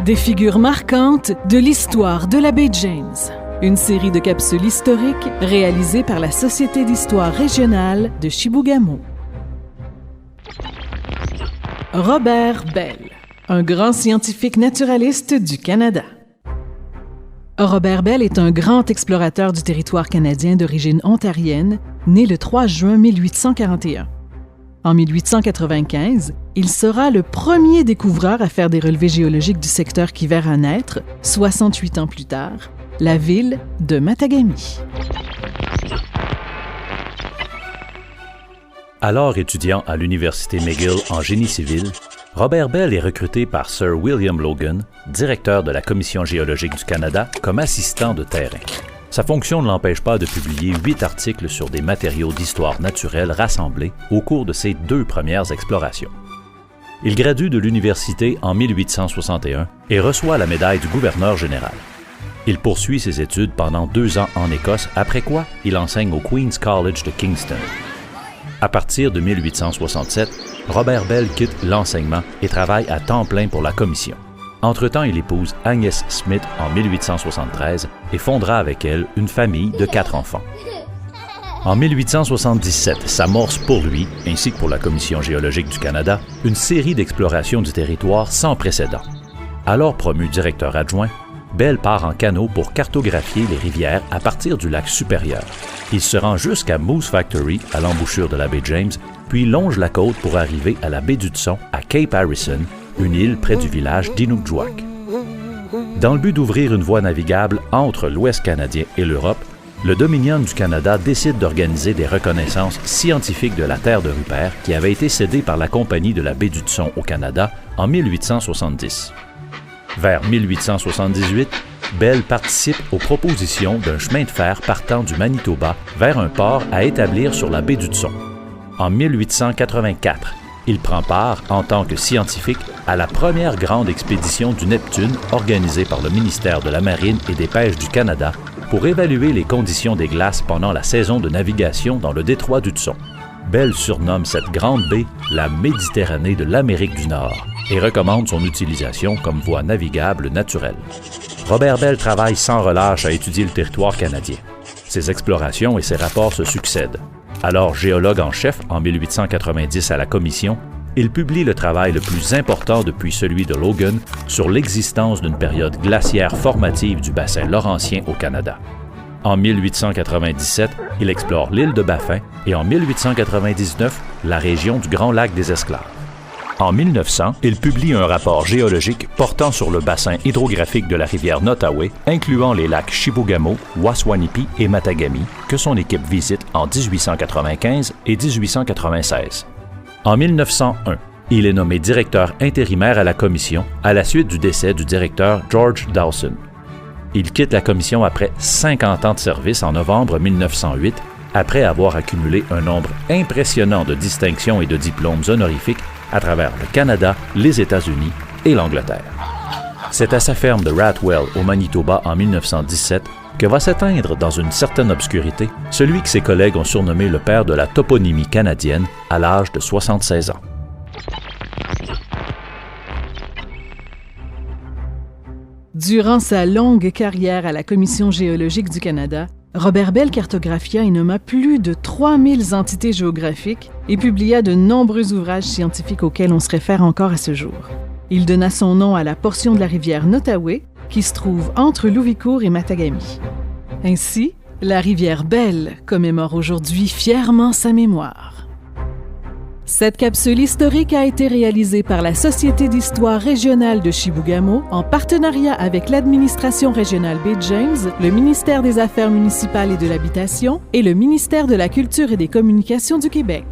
Des figures marquantes de l'histoire de la baie James. Une série de capsules historiques réalisées par la Société d'histoire régionale de Chibougamau. Robert Bell, un grand scientifique naturaliste du Canada. Robert Bell est un grand explorateur du territoire canadien d'origine ontarienne, né le 3 juin 1841. En 1895, il sera le premier découvreur à faire des relevés géologiques du secteur qui verra naître, 68 ans plus tard, la ville de Matagami. Alors étudiant à l'Université McGill en génie civil, Robert Bell est recruté par Sir William Logan, directeur de la Commission géologique du Canada, comme assistant de terrain. Sa fonction ne l'empêche pas de publier 8 articles sur des matériaux d'histoire naturelle rassemblés au cours de ses 2 premières explorations. Il gradue de l'université en 1861 et reçoit la médaille du gouverneur général. Il poursuit ses études pendant 2 ans en Écosse, après quoi il enseigne au Queen's College de Kingston. À partir de 1867, Robert Bell quitte l'enseignement et travaille à temps plein pour la Commission. Entre-temps, il épouse Agnes Smith en 1873 et fondera avec elle une famille de 4 enfants. En 1877 s'amorce pour lui, ainsi que pour la Commission géologique du Canada, une série d'explorations du territoire sans précédent. Alors promu directeur adjoint, Bell part en canot pour cartographier les rivières à partir du lac supérieur. Il se rend jusqu'à Moose Factory, à l'embouchure de la baie James, puis longe la côte pour arriver à la baie d'Hudson, à Cape Harrison, une île près du village d'Inukjuak. Dans le but d'ouvrir une voie navigable entre l'Ouest canadien et l'Europe, le Dominion du Canada décide d'organiser des reconnaissances scientifiques de la terre de Rupert qui avait été cédée par la Compagnie de la baie d'Hudson au Canada en 1870. Vers 1878, Bell participe aux propositions d'un chemin de fer partant du Manitoba vers un port à établir sur la baie d'Hudson. En 1884, il prend part, en tant que scientifique, à la première grande expédition du Neptune organisée par le ministère de la Marine et des Pêches du Canada pour évaluer les conditions des glaces pendant la saison de navigation dans le détroit d'Hudson. Bell surnomme cette grande baie la Méditerranée de l'Amérique du Nord et recommande son utilisation comme voie navigable naturelle. Robert Bell travaille sans relâche à étudier le territoire canadien. Ses explorations et ses rapports se succèdent. Alors géologue en chef en 1890 à la Commission, il publie le travail le plus important depuis celui de Logan sur l'existence d'une période glaciaire formative du bassin laurentien au Canada. En 1897, il explore l'île de Baffin et en 1899, la région du Grand Lac des Esclaves. En 1900, il publie un rapport géologique portant sur le bassin hydrographique de la rivière Nottaway, incluant les lacs Chibougamau, Waswanipi et Matagami, que son équipe visite en 1895 et 1896. En 1901, il est nommé directeur intérimaire à la Commission à la suite du décès du directeur George Dawson. Il quitte la Commission après 50 ans de service en novembre 1908, après avoir accumulé un nombre impressionnant de distinctions et de diplômes honorifiques à travers le Canada, les États-Unis et l'Angleterre. C'est à sa ferme de Ratwell, au Manitoba, en 1917, que va s'éteindre dans une certaine obscurité celui que ses collègues ont surnommé le père de la toponymie canadienne à l'âge de 76 ans. Durant sa longue carrière à la Commission géologique du Canada, Robert Bell cartographia et nomma plus de 3000 entités géographiques et publia de nombreux ouvrages scientifiques auxquels on se réfère encore à ce jour. Il donna son nom à la portion de la rivière Nottaway qui se trouve entre Louvicourt et Matagami. Ainsi, la rivière Bell commémore aujourd'hui fièrement sa mémoire. Cette capsule historique a été réalisée par la Société d'histoire régionale de Chibougamau en partenariat avec l'administration régionale baie James, le ministère des Affaires municipales et de l'Habitation et le ministère de la Culture et des Communications du Québec.